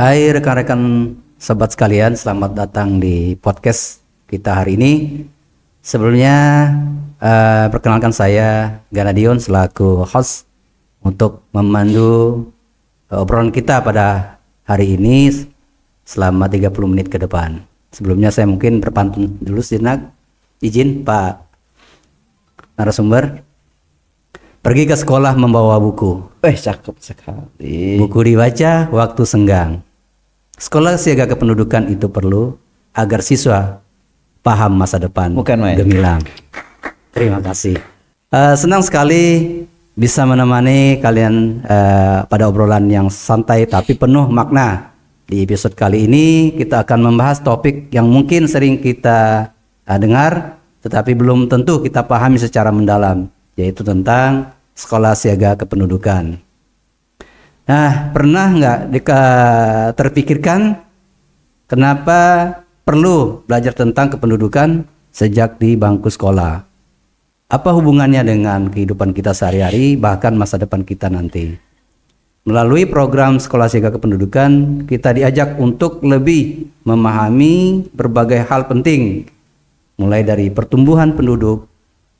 Hai rekan-rekan sobat sekalian, selamat datang di podcast kita hari ini. Sebelumnya perkenalkan saya Ganadion selaku host untuk memandu obrolan kita pada hari ini selama 30 menit ke depan. Sebelumnya saya mungkin berpantun dulu sejenak. Izin Pak narasumber. Pergi ke sekolah membawa buku. Cakep sekali. Buku dibaca waktu senggang. Sekolah siaga kependudukan itu perlu agar siswa paham masa depan Bukan main. gemilang. Terima kasih. Senang sekali bisa menemani kalian pada obrolan yang santai tapi penuh makna. Di episode kali ini kita akan membahas topik yang mungkin sering kita dengar tetapi belum tentu kita pahami secara mendalam, yaitu tentang sekolah siaga kependudukan. Nah, pernah nggak terpikirkan kenapa perlu belajar tentang kependudukan sejak di bangku sekolah? Apa hubungannya dengan kehidupan kita sehari-hari, bahkan masa depan kita nanti? Melalui program sekolah siaga kependudukan, kita diajak untuk lebih memahami berbagai hal penting, mulai dari pertumbuhan penduduk,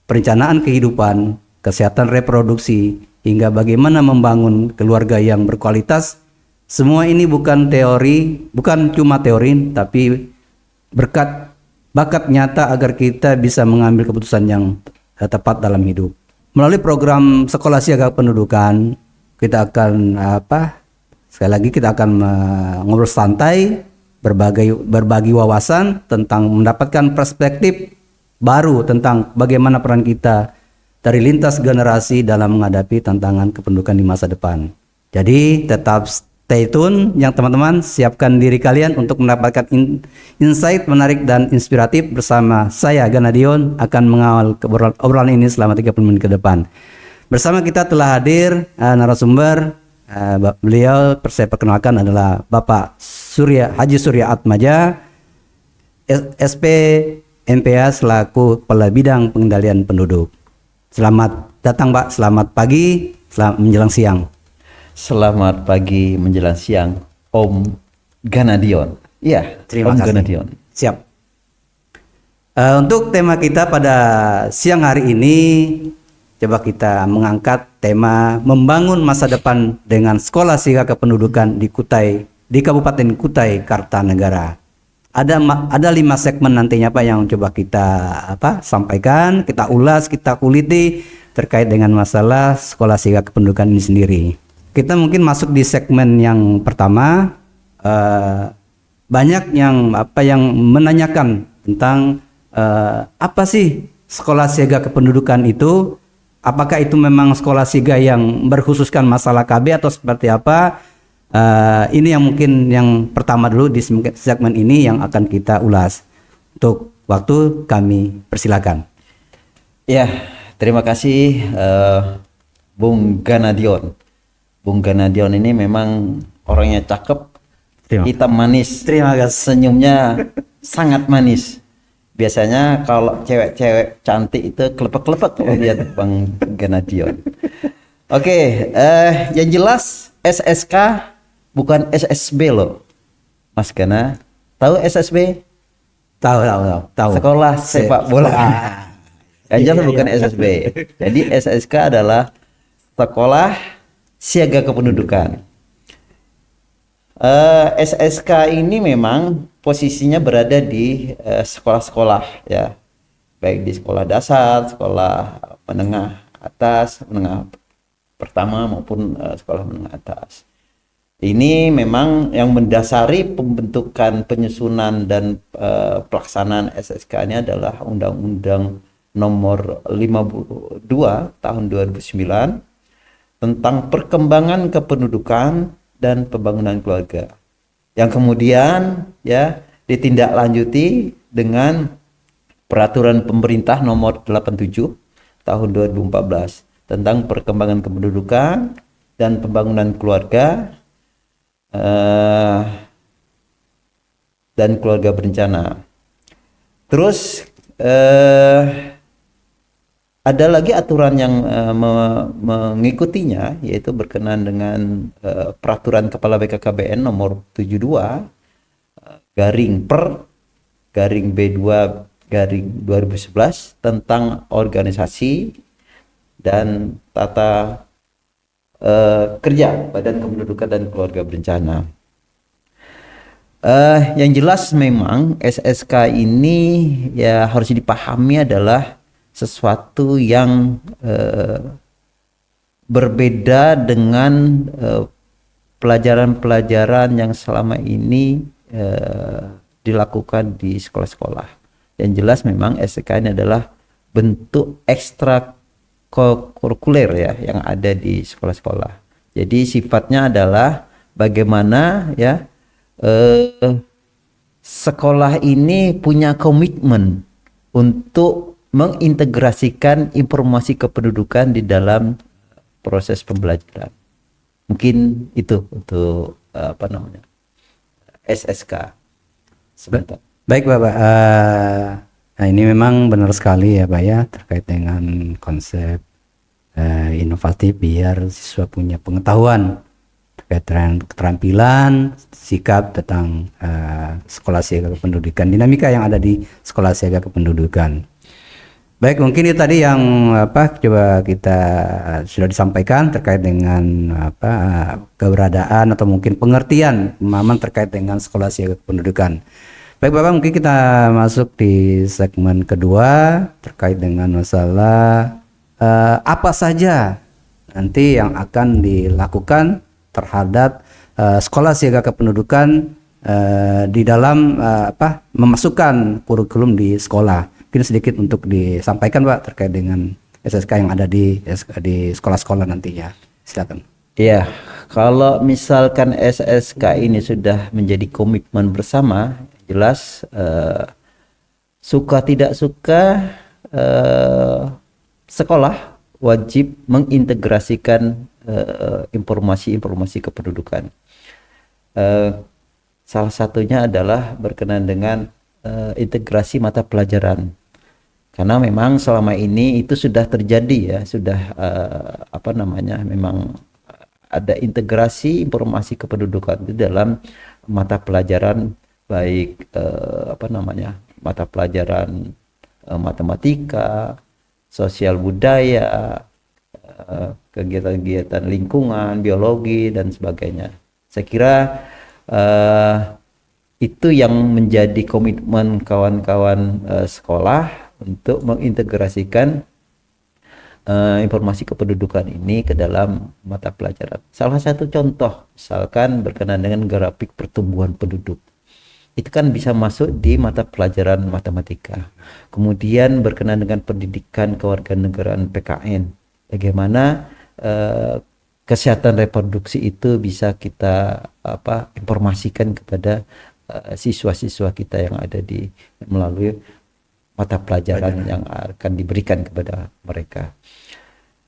perencanaan kehidupan, kesehatan reproduksi, hingga bagaimana membangun keluarga yang berkualitas. Semua ini bukan cuma teori, tapi bakat nyata agar kita bisa mengambil keputusan yang tepat dalam hidup. Melalui program sekolah siaga pendudukan, kita akan kita akan ngobrol santai, berbagi wawasan tentang mendapatkan perspektif baru tentang bagaimana peran kita dari lintas generasi dalam menghadapi tantangan kependudukan di masa depan. Jadi tetap stay tune yang teman-teman, siapkan diri kalian untuk mendapatkan insight menarik dan inspiratif bersama saya Ganadion akan mengawal obrolan ini selama 30 menit ke depan. Bersama kita telah hadir narasumber, beliau saya perkenalkan adalah Bapak Haji Surya Atmaja, SP MPA selaku Kepala Bidang Pengendalian Penduduk. Selamat datang Pak, selamat pagi, selamat menjelang siang. Selamat pagi menjelang siang, Om Ganadion. Iya, terima kasih. Ganadion. Siap. Untuk tema kita pada siang hari ini, coba kita mengangkat tema membangun masa depan dengan sekolah siaga kependudukan di Kabupaten Kutai Kartanegara. Ada 5 segmen nantinya Pak yang coba kita sampaikan, kita ulas, kita kuliti terkait dengan masalah sekolah siaga kependudukan ini sendiri. Kita mungkin masuk di segmen yang pertama. Banyak yang menanyakan tentang apa sih sekolah siaga kependudukan itu? Apakah itu memang sekolah siaga yang berkhususkan masalah KB atau seperti apa? Ini yang mungkin yang pertama dulu di segmen ini yang akan kita ulas. Untuk waktu kami persilakan. Ya, terima kasih Bung Ganadion. Bung Ganadion ini memang orangnya cakep, hitam manis. Terima kasih. Senyumnya sangat manis. Biasanya kalau cewek-cewek cantik itu kelepek-kelepek kalau lihat Bang Ganadion. Oke, yang jelas SSK bukan SSB loh, Mas Gana. Tahu SSB? Tahu. Sekolah sepak bola. Yang jelas bukan SSB. Jadi SSK adalah sekolah siaga kependudukan. SSK ini memang posisinya berada di sekolah-sekolah ya, baik di sekolah dasar, sekolah menengah atas, menengah pertama maupun sekolah menengah atas. Ini memang yang mendasari pembentukan, penyusunan dan pelaksanaan SSK ini adalah Undang-Undang Nomor 52 Tahun 2009 tentang perkembangan kependudukan dan pembangunan keluarga. Yang kemudian ya ditindaklanjuti dengan Peraturan Pemerintah Nomor 87 Tahun 2014 tentang perkembangan kependudukan dan pembangunan keluarga dan keluarga berencana. Terus ada lagi aturan yang mengikutinya, yaitu berkenaan dengan peraturan Kepala BKKBN nomor 72 garing per garing B2 garing 2011 tentang organisasi dan tata kerja Badan Kependudukan dan Keluarga Berencana. Yang jelas memang SSK ini ya harus dipahami adalah sesuatu yang berbeda dengan pelajaran-pelajaran yang selama ini dilakukan di sekolah-sekolah. Yang jelas memang SSK ini adalah bentuk ekstra kurikuler ya yang ada di sekolah-sekolah. Jadi sifatnya adalah bagaimana ya sekolah ini punya komitmen untuk mengintegrasikan informasi kependudukan di dalam proses pembelajaran. Mungkin itu untuk SSK. Sebentar. Baik Bapak, nah ini memang benar sekali ya Pak ya, terkait dengan konsep inovatif biar siswa punya pengetahuan terkait keterampilan, sikap tentang sekolah siaga kependudukan, dinamika yang ada di sekolah siaga kependudukan. Baik, mungkin itu tadi yang coba kita sudah disampaikan terkait dengan keberadaan atau mungkin pengertian pemahaman terkait dengan sekolah siaga kependudukan. Baik Bapak, mungkin kita masuk di segmen kedua terkait dengan masalah apa saja nanti yang akan dilakukan terhadap sekolah siaga kependudukan di dalam memasukkan kurikulum di sekolah. Mungkin sedikit untuk disampaikan Pak terkait dengan SSK yang ada di sekolah-sekolah nantinya. Silakan. Iya, kalau misalkan SSK ini sudah menjadi komitmen bersama, jelas suka tidak suka sekolah wajib mengintegrasikan informasi-informasi kependudukan. Salah satunya adalah berkenaan dengan integrasi mata pelajaran. Karena memang selama ini itu sudah terjadi ya, sudah memang ada integrasi informasi kependudukan di dalam mata pelajaran, baik mata pelajaran matematika, sosial budaya, kegiatan-kegiatan lingkungan, biologi dan sebagainya. Saya kira itu yang menjadi komitmen kawan-kawan sekolah untuk mengintegrasikan informasi kependudukan ini ke dalam mata pelajaran. Salah satu contoh misalkan berkenaan dengan grafik pertumbuhan penduduk. Itu kan bisa masuk di mata pelajaran matematika. Kemudian berkenaan dengan pendidikan kewarganegaraan PKN. Bagaimana kesehatan reproduksi itu bisa kita informasikan kepada siswa-siswa kita yang ada di melalui mata pelajaran yang akan diberikan kepada mereka.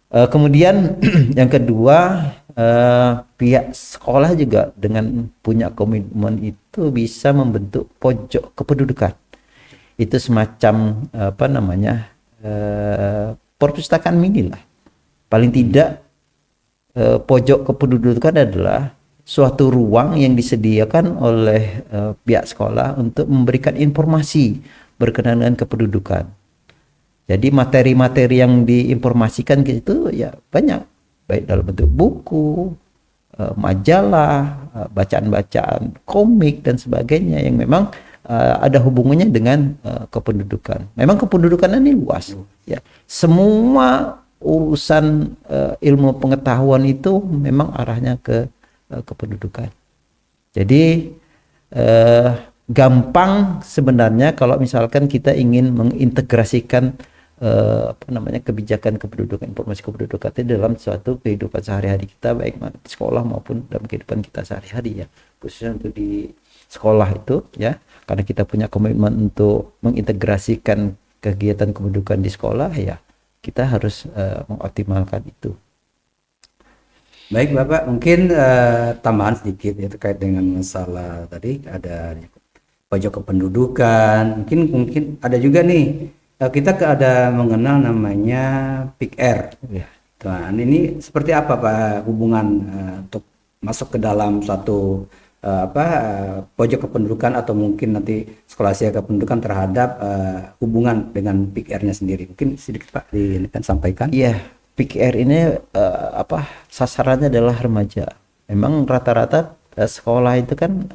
Kemudian yang kedua, pihak sekolah juga dengan punya komitmen itu bisa membentuk pojok kependudukan. Itu semacam perpustakaan mini lah. Paling tidak pojok kependudukan adalah suatu ruang yang disediakan oleh pihak sekolah untuk memberikan informasi berkenaan dengan kependudukan. Jadi materi-materi yang diinformasikan itu ya banyak, baik dalam bentuk buku, majalah, bacaan-bacaan, komik dan sebagainya yang memang ada hubungannya dengan kependudukan. Memang kependudukan ini luas, ya. Semua urusan ilmu pengetahuan itu memang arahnya ke kependudukan. Jadi gampang sebenarnya kalau misalkan kita ingin mengintegrasikan kebijakan kependudukan, informasi kependudukan itu dalam suatu kehidupan sehari-hari kita, baik di sekolah maupun dalam kehidupan kita sehari-hari ya, khususnya untuk di sekolah itu ya, karena kita punya komitmen untuk mengintegrasikan kegiatan kependudukan di sekolah ya, kita harus mengoptimalkan itu. Baik Bapak, mungkin tambahan sedikit ya terkait dengan masalah tadi ada pojok kependudukan. Mungkin ada juga nih kita ada mengenal namanya PIKR. Ya. Nah, ini seperti apa Pak hubungan untuk masuk ke dalam suatu pojok kependudukan atau mungkin nanti sekolah siaga kependudukan terhadap hubungan dengan PIKR-nya sendiri. Mungkin sedikit Pak kan sampaikan. Iya, PIKR ini sasarannya adalah remaja. Memang rata-rata sekolah itu kan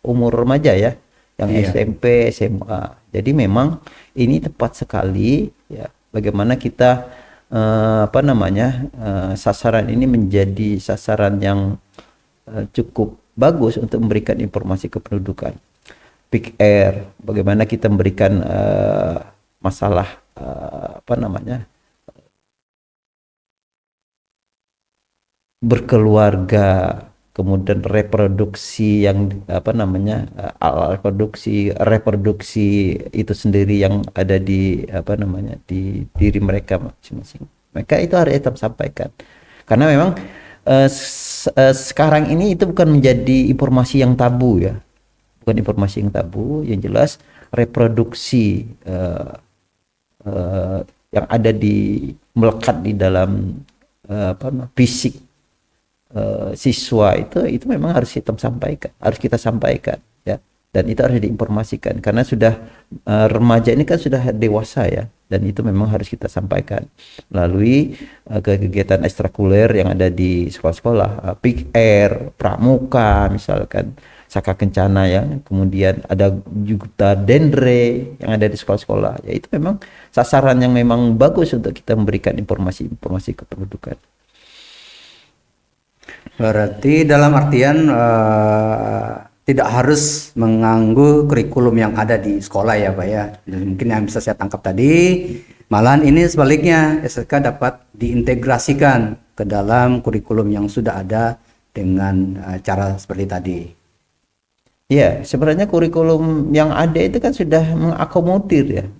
umur remaja ya, yang SMP, SMA. Jadi memang ini tepat sekali ya bagaimana kita sasaran ini menjadi sasaran yang cukup bagus untuk memberikan informasi kependudukan. PIKR, bagaimana kita memberikan masalah berkeluarga, kemudian reproduksi yang reproduksi itu sendiri yang ada di di diri mereka masing-masing. Mereka itu harus tetap sampaikan. Karena memang sekarang ini itu bukan menjadi informasi yang tabu ya. Bukan informasi yang tabu, yang jelas reproduksi yang ada melekat di dalam fisik siswa itu memang harus kita sampaikan ya, dan itu harus diinformasikan karena sudah remaja ini kan sudah dewasa ya, dan itu memang harus kita sampaikan melalui kegiatan ekstrakurikuler yang ada di sekolah-sekolah, PIKR, pramuka misalkan, Saka Kencana ya, kemudian ada juga Dendre yang ada di sekolah-sekolah ya, itu memang sasaran yang memang bagus untuk kita memberikan informasi kependudukan. Berarti dalam artian tidak harus mengganggu kurikulum yang ada di sekolah ya Pak ya. Mungkin yang bisa saya tangkap tadi, malahan ini sebaliknya SSK dapat diintegrasikan ke dalam kurikulum yang sudah ada dengan cara seperti tadi. Ya, sebenarnya kurikulum yang ada itu kan sudah mengakomodir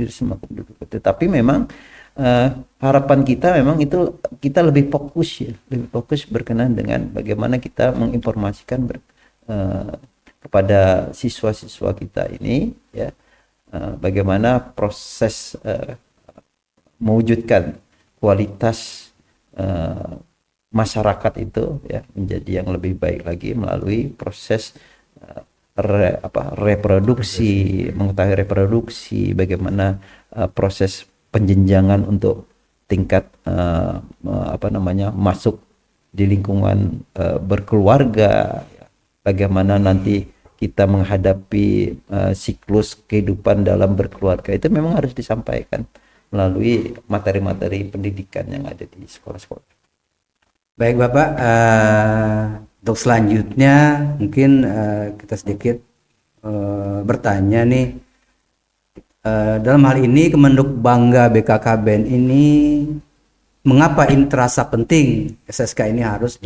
semua penduduk. Tetapi memang harapan kita memang itu kita lebih fokus berkenaan dengan bagaimana kita menginformasikan kepada siswa-siswa kita ini ya, bagaimana proses mewujudkan kualitas masyarakat itu ya menjadi yang lebih baik lagi melalui proses reproduksi, mengetahui reproduksi, bagaimana proses penjenjangan untuk tingkat masuk di lingkungan berkeluarga, bagaimana nanti kita menghadapi siklus kehidupan dalam berkeluarga, itu memang harus disampaikan melalui materi-materi pendidikan yang ada di sekolah-sekolah. Baik Bapak, untuk selanjutnya mungkin kita sedikit bertanya nih. Dalam hal ini Kemenduk Bangga BKKBN ini mengapa ini terasa penting SSK ini harus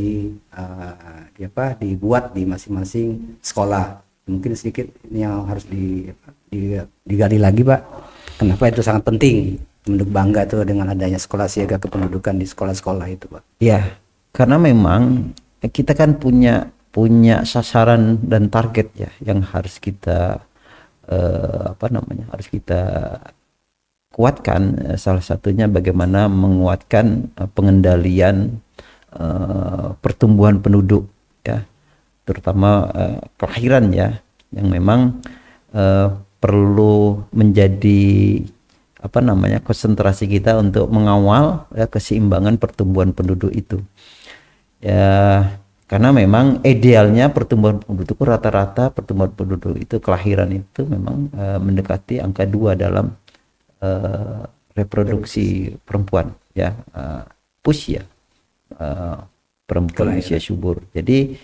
dibuat di masing-masing sekolah? Mungkin sedikit ini yang harus digali lagi Pak. Kenapa itu sangat penting Kemenduk Bangga itu dengan adanya sekolah siaga kependudukan di sekolah-sekolah itu Pak? Ya, karena memang kita kan punya sasaran dan target ya yang harus kita harus kita kuatkan. Salah satunya bagaimana menguatkan pengendalian pertumbuhan penduduk ya, terutama kelahiran ya, yang memang perlu menjadi konsentrasi kita untuk mengawal ya, keseimbangan pertumbuhan penduduk itu ya. Karena memang idealnya pertumbuhan penduduk rata-rata pertumbuhan penduduk itu kelahiran itu memang mendekati angka 2 dalam reproduksi perempuan ya, usia perempuan usia subur. Jadi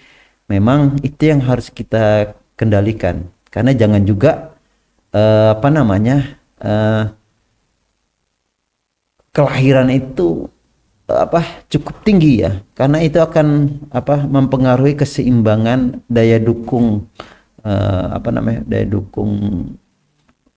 memang itu yang harus kita kendalikan, karena jangan juga kelahiran itu cukup tinggi ya, karena itu akan mempengaruhi keseimbangan daya dukung daya dukung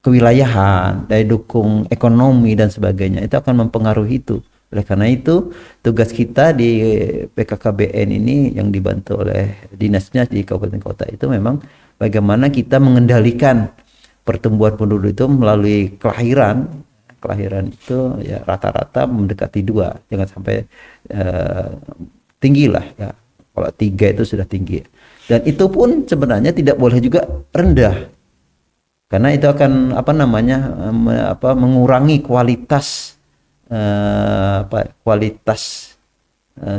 kewilayahan, daya dukung ekonomi dan sebagainya, itu akan mempengaruhi itu. Oleh karena itu tugas kita di BKKBN ini yang dibantu oleh dinas-dinas di kabupaten kota itu memang bagaimana kita mengendalikan pertumbuhan penduduk itu melalui kelahiran itu ya rata-rata mendekati 2, jangan sampai tinggi lah ya, kalau 3 itu sudah tinggi, dan itu pun sebenarnya tidak boleh juga rendah, karena itu akan mengurangi kualitas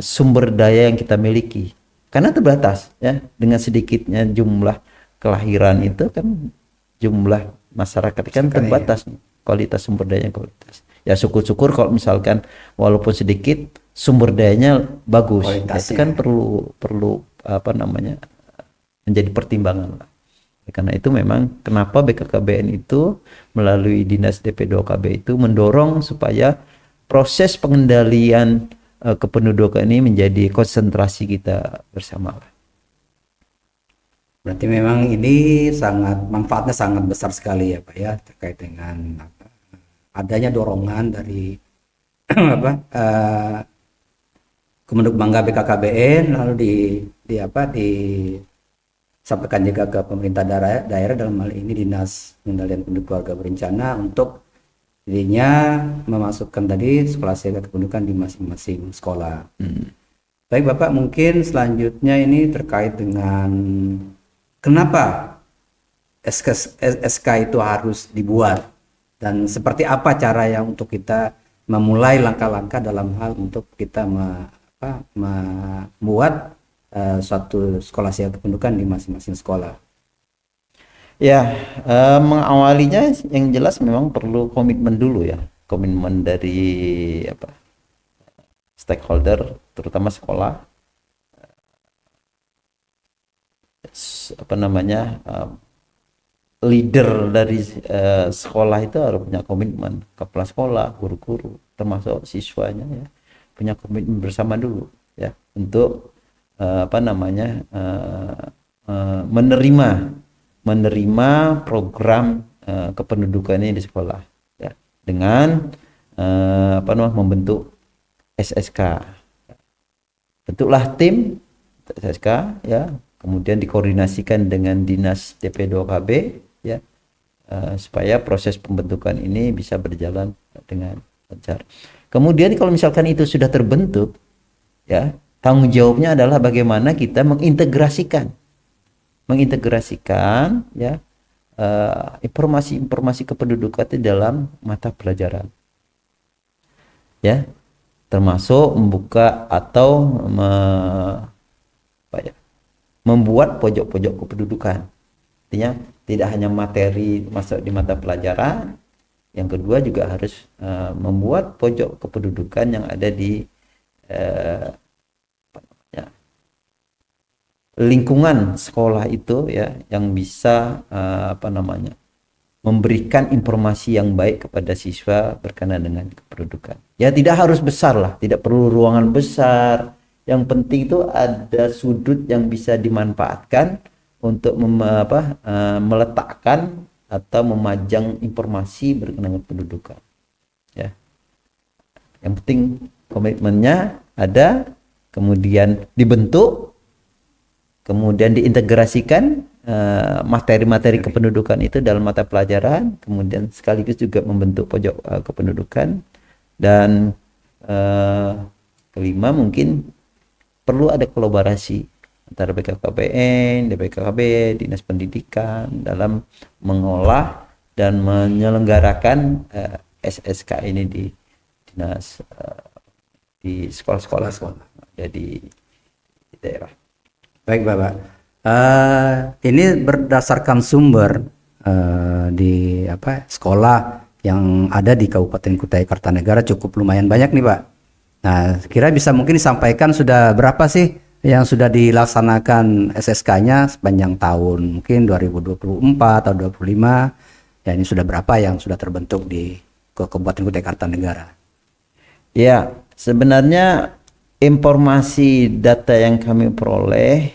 sumber daya yang kita miliki, karena terbatas ya, dengan sedikitnya jumlah kelahiran itu kan jumlah masyarakat kan terbatas nih, kualitas sumber dayanya kualitas. Ya syukur-syukur kalau misalkan walaupun sedikit sumber dayanya bagus, itu kan perlu menjadi pertimbangan lah. Karena itu memang kenapa BKKBN itu melalui Dinas DP2KB itu mendorong supaya proses pengendalian kependudukan ini menjadi konsentrasi kita bersama. Berarti memang ini manfaatnya sangat besar sekali ya Pak ya, terkait dengan adanya dorongan dari Kemenhub Bangga BKKBN, lalu disampaikan juga ke pemerintah daerah dalam hal ini Dinas Pengendalian Penduduk Keluarga Berencana untuk dirinya memasukkan tadi sekolah siaga kependudukan di masing-masing sekolah. Baik Bapak, mungkin selanjutnya ini terkait dengan kenapa SK itu harus dibuat dan seperti apa cara yang untuk kita memulai langkah-langkah dalam hal untuk kita membuat suatu sekolah siaga kependudukan di masing-masing sekolah. Ya, mengawalinya yang jelas memang perlu komitmen dulu ya, komitmen dari stakeholder, terutama sekolah, leader dari sekolah itu harus punya komitmen, kepala sekolah, guru-guru, termasuk siswanya ya, punya komitmen bersama dulu ya untuk menerima program kependudukan ini di sekolah ya, dengan membentuk SSK. Bentuklah tim SSK ya, kemudian dikoordinasikan dengan Dinas DP2KB ya, supaya proses pembentukan ini bisa berjalan dengan lancar. Kemudian kalau misalkan itu sudah terbentuk ya, tanggung jawabnya adalah bagaimana kita mengintegrasikan ya informasi kependudukan di dalam mata pelajaran ya, termasuk membuka atau membuat pojok-pojok kependudukan. Artinya tidak hanya materi masuk di mata pelajaran, yang kedua juga harus membuat pojok kependudukan yang ada di lingkungan sekolah itu ya, yang bisa memberikan informasi yang baik kepada siswa berkenaan dengan kependudukan. Ya tidak harus besar lah, tidak perlu ruangan besar. Yang penting itu ada sudut yang bisa dimanfaatkan untuk meletakkan atau memajang informasi berkenaan dengan pendudukan. Ya. Yang penting komitmennya ada, kemudian dibentuk, kemudian diintegrasikan materi-materi kependudukan itu dalam mata pelajaran, kemudian sekaligus juga membentuk pojok kependudukan, dan kelima mungkin perlu ada kolaborasi antara BKKBN, DPKB, Dinas Pendidikan dalam mengolah dan menyelenggarakan SSK ini di dinas di sekolah-sekolah ya, di daerah. Baik Bapak, ini berdasarkan sumber di sekolah yang ada di Kabupaten Kutai Kartanegara cukup lumayan banyak nih Pak. Nah, kira bisa mungkin disampaikan sudah berapa sih yang sudah dilaksanakan SSK-nya sepanjang tahun mungkin 2024 atau 2025, ya ini sudah berapa yang sudah terbentuk di Kabupaten Kutai Kartanegara? Ya, sebenarnya informasi data yang kami peroleh,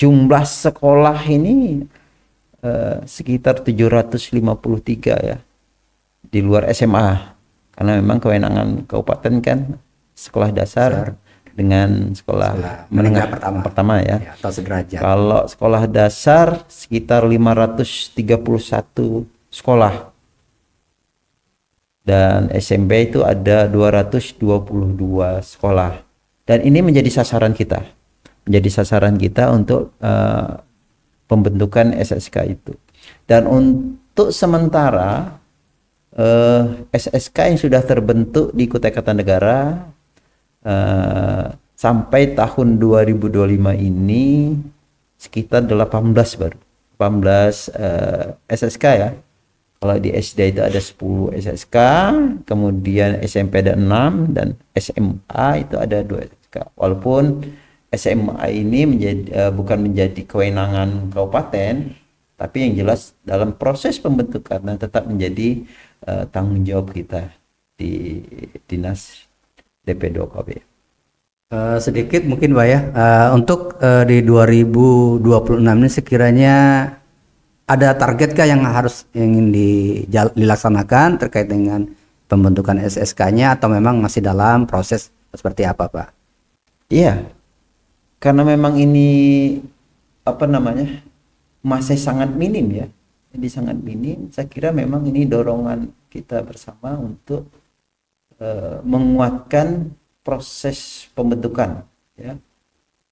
jumlah sekolah ini sekitar 753 ya, di luar SMA, karena memang kewenangan kabupaten kan sekolah dasar dengan sekolah menengah pertama ya. Ya, atau sederajat. Kalau sekolah dasar sekitar 531 sekolah dan SMP itu ada 222 sekolah. Dan ini menjadi sasaran kita. Menjadi sasaran kita untuk pembentukan SSK itu. Dan untuk sementara SSK yang sudah terbentuk di Kutai Kartanegara sampai tahun 2025 ini sekitar 18 baru 18 SSK ya. Kalau di SD itu ada 10 SSK, kemudian SMP ada 6 dan SMA itu ada 2 SSK. Walaupun SMA ini bukan menjadi kewenangan kabupaten, tapi yang jelas dalam proses pembentukan tetap menjadi tanggung jawab kita di Dinas DP2KB. Sedikit mungkin Pak ya, untuk di 2026 ini sekiranya ada targetkah yang harus ingin dilaksanakan terkait dengan pembentukan SSK-nya atau memang masih dalam proses seperti apa Pak? Iya, karena memang ini masih sangat minim ya. Jadi sangat minim, saya kira memang ini dorongan kita bersama untuk menguatkan proses pembentukan ya.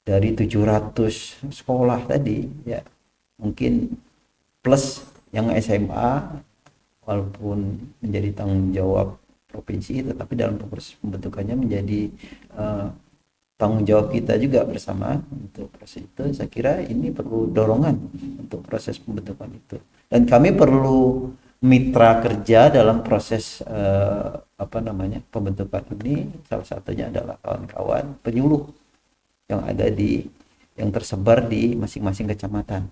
Dari 700 sekolah tadi ya, mungkin plus yang SMA walaupun menjadi tanggung jawab provinsi, tetapi dalam proses pembentukannya menjadi tanggung jawab kita juga bersama untuk proses itu. Saya kira ini perlu dorongan untuk proses pembentukan itu, dan kami perlu mitra kerja dalam proses pembentukan ini. Salah satunya adalah kawan-kawan penyuluh yang tersebar di masing-masing kecamatan,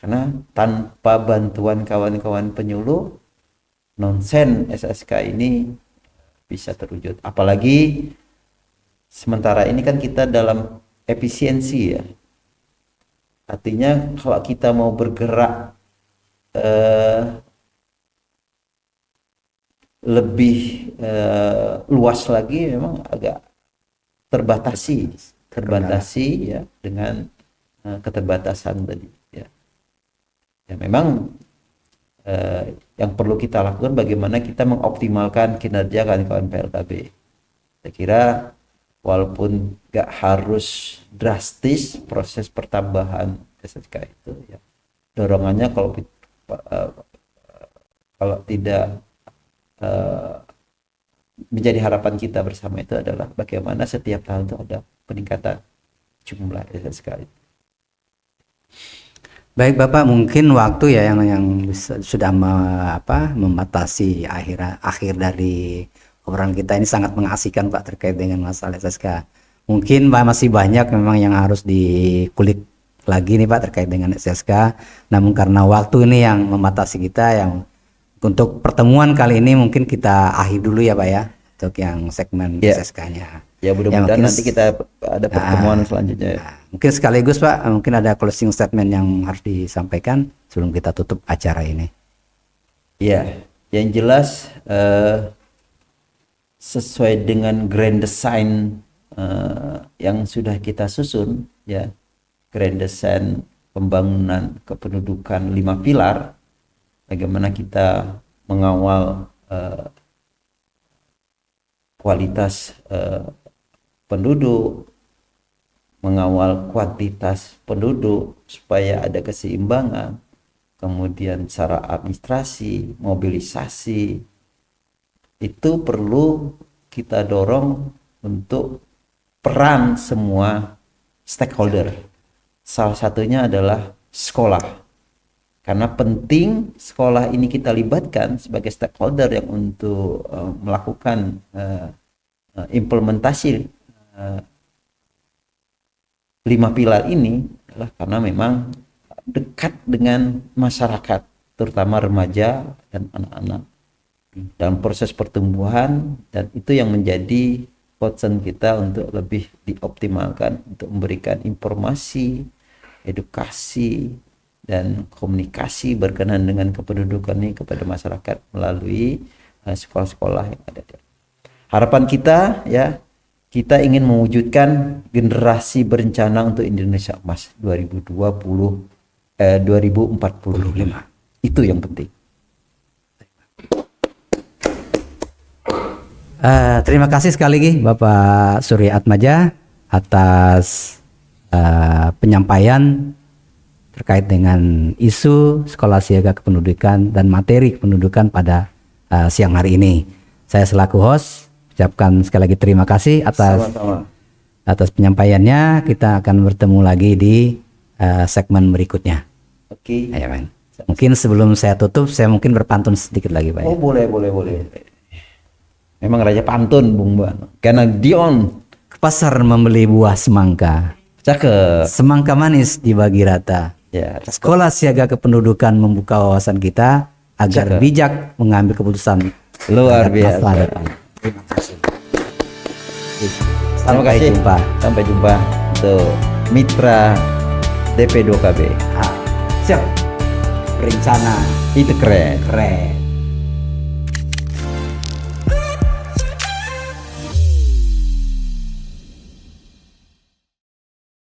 karena tanpa bantuan kawan-kawan penyuluh nonsen SSK ini bisa terwujud. Apalagi sementara ini kan kita dalam efisiensi ya, artinya kalau kita mau bergerak lebih luas lagi memang agak terbatasi ya dengan keterbatasan tadi ya. Ya memang yang perlu kita lakukan bagaimana kita mengoptimalkan kinerja kawan-kawan PLKB. Saya kira walaupun gak harus drastis proses pertambahan SSK itu ya, dorongannya kalau tidak menjadi harapan kita bersama itu adalah bagaimana setiap tahun itu ada peningkatan jumlah SSK itu. Baik Bapak, mungkin waktu ya yang sudah membatasi akhir dari obrolan kita ini sangat mengasihkan Pak terkait dengan masalah SSK. Mungkin masih banyak memang yang harus dikulik lagi nih Pak terkait dengan SSK. Namun karena waktu ini yang membatasi kita, yang untuk pertemuan kali ini mungkin kita akhir dulu ya Pak ya, untuk yang segmen SSK-nya. Ya mudah-mudahan nanti kita ada pertemuan selanjutnya. Mungkin sekaligus Pak, mungkin ada closing statement yang harus disampaikan sebelum kita tutup acara ini. Ya, yang jelas sesuai dengan grand design yang sudah kita susun ya, grand design pembangunan kependudukan 5 pilar. Bagaimana kita mengawal kualitas penduduk, mengawal kuantitas penduduk supaya ada keseimbangan, kemudian secara administrasi, mobilisasi, itu perlu kita dorong untuk peran semua stakeholder. Salah satunya adalah sekolah. Karena penting sekolah ini kita libatkan sebagai stakeholder yang untuk melakukan implementasi 5 pilar ini adalah karena memang dekat dengan masyarakat, terutama remaja dan anak-anak dalam proses pertumbuhan, dan itu yang menjadi concern kita untuk lebih dioptimalkan untuk memberikan informasi, edukasi, dan komunikasi berkenan dengan kependudukan ini kepada masyarakat melalui sekolah-sekolah yang ada. Harapan kita ya, kita ingin mewujudkan generasi berencana untuk Indonesia Emas 2045. Itu yang penting. Terima kasih sekali lagi Bapak Surya Atmaja atas penyampaian terkait dengan isu sekolah siaga kependudukan dan materi kependudukan pada siang hari ini. Saya selaku host ucapkan sekali lagi terima kasih atas penyampaiannya. Kita akan bertemu lagi di segmen berikutnya. Oke. Ayo, Man. Mungkin sebelum saya tutup, saya mungkin berpantun sedikit lagi, Pak. Oh, boleh. Memang raja pantun, Bung Ban. Karena Dion Ke pasar membeli buah semangka. cakep. Semangka manis dibagi rata. Ya, Sekolah siaga kependudukan membuka wawasan kita agar Cakep. bijak mengambil keputusan luar terhadap masa biasa. depan. Terima kasih. Terima Sampai kasih. jumpa. Sampai jumpa untuk mitra DP2KB. Siap. Rencana Itu keren. keren.